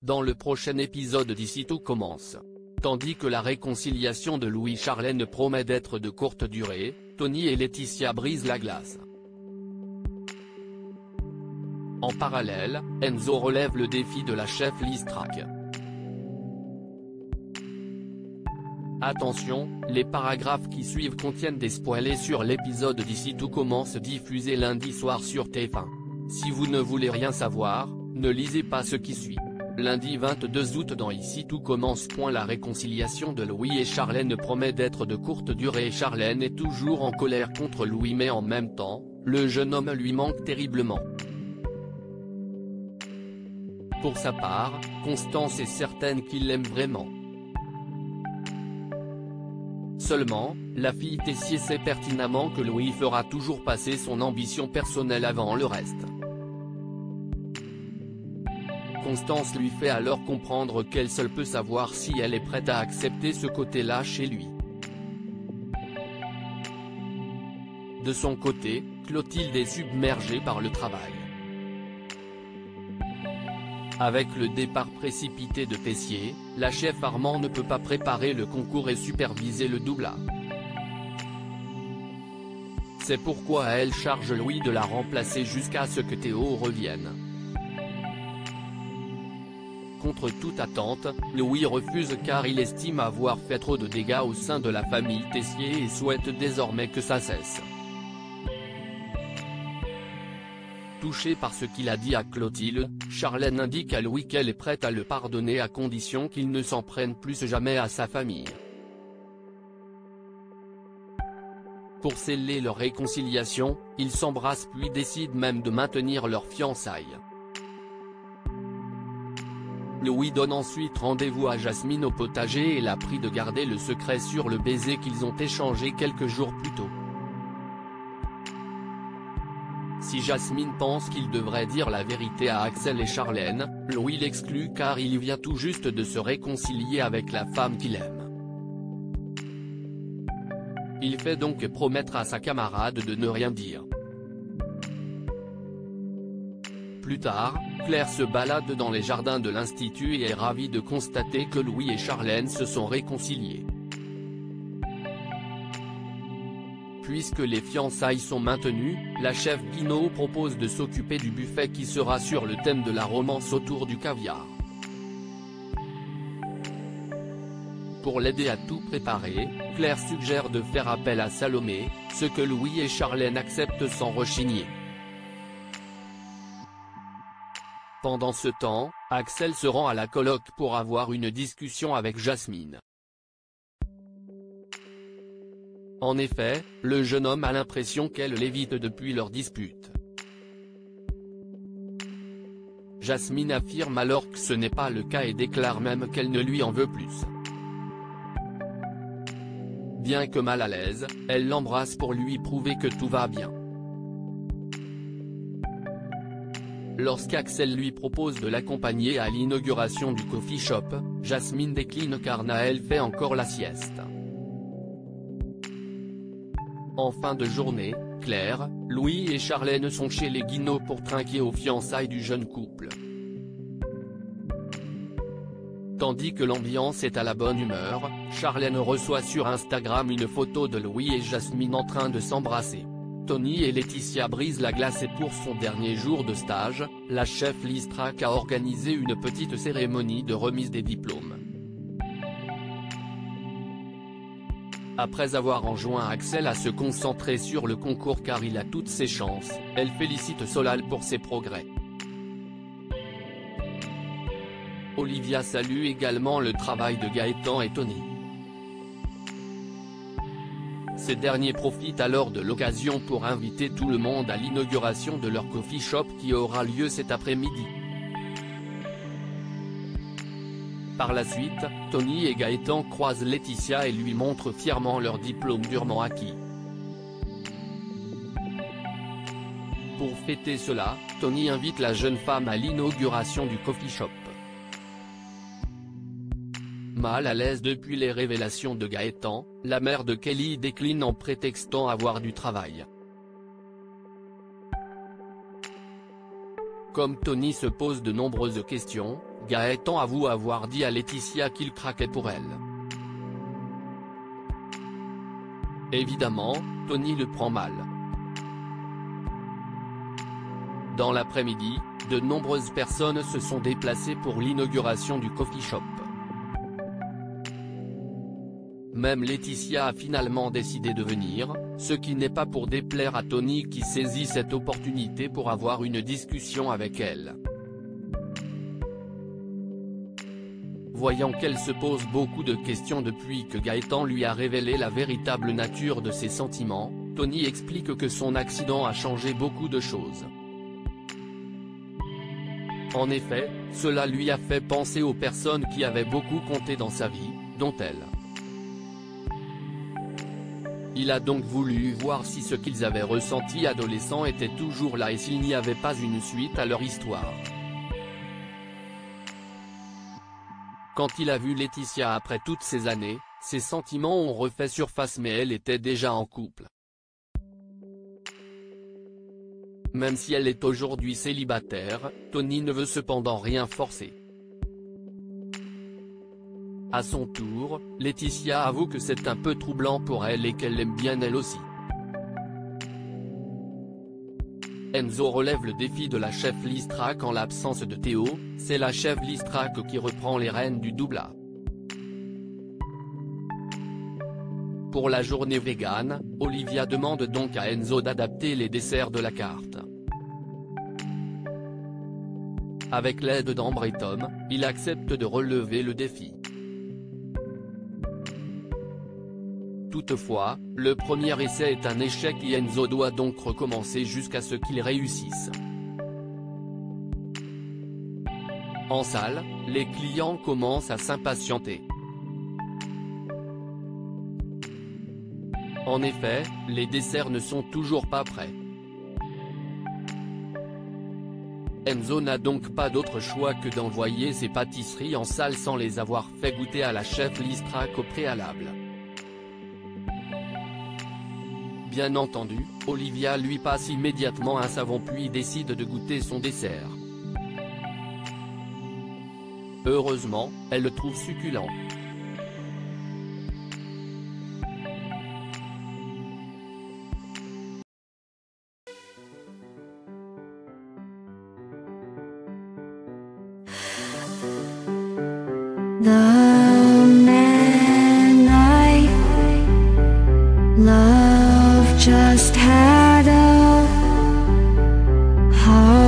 dans le prochain épisode d'Ici tout commence. Tandis que la réconciliation de Louis-Charlène promet d'être de courte durée, Tony et Laetitia brisent la glace. En parallèle, Enzo relève le défi de la chef Liz Track. Attention, les paragraphes qui suivent contiennent des spoilers sur l'épisode d'Ici tout commence diffusé lundi soir sur TF1. Si vous ne voulez rien savoir, ne lisez pas ce qui suit. Lundi 22 août dans Ici tout commence. La réconciliation de Louis et Charlène promet d'être de courte durée et Charlène est toujours en colère contre Louis mais en même temps, le jeune homme lui manque terriblement. Pour sa part, Constance est certaine qu'il l'aime vraiment. Seulement, la fille Tessier sait pertinemment que Louis fera toujours passer son ambition personnelle avant le reste. Constance lui fait alors comprendre qu'elle seule peut savoir si elle est prête à accepter ce côté-là chez lui. De son côté, Clotilde est submergée par le travail. Avec le départ précipité de Tessier, la chef Armand ne peut pas préparer le concours et superviser le doublage. C'est pourquoi elle charge Louis de la remplacer jusqu'à ce que Théo revienne. Contre toute attente, Louis refuse car il estime avoir fait trop de dégâts au sein de la famille Tessier et souhaite désormais que ça cesse. Touchée par ce qu'il a dit à Clotilde, Charlène indique à Louis qu'elle est prête à le pardonner à condition qu'il ne s'en prenne plus jamais à sa famille. Pour sceller leur réconciliation, ils s'embrassent puis décident même de maintenir leur fiançailles. Louis donne ensuite rendez-vous à Jasmine au potager et la prie de garder le secret sur le baiser qu'ils ont échangé quelques jours plus tôt. Si Jasmine pense qu'il devrait dire la vérité à Axel et Charlène, Louis l'exclut car il vient tout juste de se réconcilier avec la femme qu'il aime. Il fait donc promettre à sa camarade de ne rien dire. Plus tard, Claire se balade dans les jardins de l'Institut et est ravie de constater que Louis et Charlène se sont réconciliés. Puisque les fiançailles sont maintenues, la chef Guinaud propose de s'occuper du buffet qui sera sur le thème de la romance autour du caviar. Pour l'aider à tout préparer, Claire suggère de faire appel à Salomé, ce que Louis et Charlène acceptent sans rechigner. Pendant ce temps, Axel se rend à la coloc pour avoir une discussion avec Jasmine. En effet, le jeune homme a l'impression qu'elle l'évite depuis leur dispute. Jasmine affirme alors que ce n'est pas le cas et déclare même qu'elle ne lui en veut plus. Bien que mal à l'aise, elle l'embrasse pour lui prouver que tout va bien. Lorsqu'Axel lui propose de l'accompagner à l'inauguration du coffee shop, Jasmine décline car Naël fait encore la sieste. En fin de journée, Claire, Louis et Charlène sont chez les Guinaud pour trinquer aux fiançailles du jeune couple. Tandis que l'ambiance est à la bonne humeur, Charlène reçoit sur Instagram une photo de Louis et Jasmine en train de s'embrasser. Tony et Laetitia brisent la glace et pour son dernier jour de stage, la chef Liz Track a organisé une petite cérémonie de remise des diplômes. Après avoir enjoint Axel à se concentrer sur le concours car il a toutes ses chances, elle félicite Solal pour ses progrès. Olivia salue également le travail de Gaëtan et Tony. Ces derniers profitent alors de l'occasion pour inviter tout le monde à l'inauguration de leur coffee shop qui aura lieu cet après-midi. Par la suite, Tony et Gaëtan croisent Laetitia et lui montrent fièrement leur diplôme durement acquis. Pour fêter cela, Tony invite la jeune femme à l'inauguration du coffee shop. Mal à l'aise depuis les révélations de Gaëtan, la mère de Kelly décline en prétextant avoir du travail. Comme Tony se pose de nombreuses questions, Gaëtan avoue avoir dit à Laetitia qu'il craquait pour elle. Évidemment, Tony le prend mal. Dans l'après-midi, de nombreuses personnes se sont déplacées pour l'inauguration du coffee shop. Même Laetitia a finalement décidé de venir, ce qui n'est pas pour déplaire à Tony qui saisit cette opportunité pour avoir une discussion avec elle. Voyant qu'elle se pose beaucoup de questions depuis que Gaëtan lui a révélé la véritable nature de ses sentiments, Tony explique que son accident a changé beaucoup de choses. En effet, cela lui a fait penser aux personnes qui avaient beaucoup compté dans sa vie, dont elle. Il a donc voulu voir si ce qu'ils avaient ressenti adolescents était toujours là et s'il n'y avait pas une suite à leur histoire. Quand il a vu Laetitia après toutes ces années, ses sentiments ont refait surface mais elle était déjà en couple. Même si elle est aujourd'hui célibataire, Tony ne veut cependant rien forcer. À son tour, Laetitia avoue que c'est un peu troublant pour elle et qu'elle l'aime bien elle aussi. Enzo relève le défi de la chef Listrac en l'absence de Théo, c'est la chef Listrac qui reprend les rênes du double A. Pour la journée végane, Olivia demande donc à Enzo d'adapter les desserts de la carte. Avec l'aide d'Ambre et Tom, il accepte de relever le défi. Toutefois, le premier essai est un échec et Enzo doit donc recommencer jusqu'à ce qu'il réussisse. En salle, les clients commencent à s'impatienter. En effet, les desserts ne sont toujours pas prêts. Enzo n'a donc pas d'autre choix que d'envoyer ses pâtisseries en salle sans les avoir fait goûter à la chef Listrac au préalable. Bien entendu, Olivia lui passe immédiatement un savon puis décide de goûter son dessert. Heureusement, elle le trouve succulent. The man I love just had a heart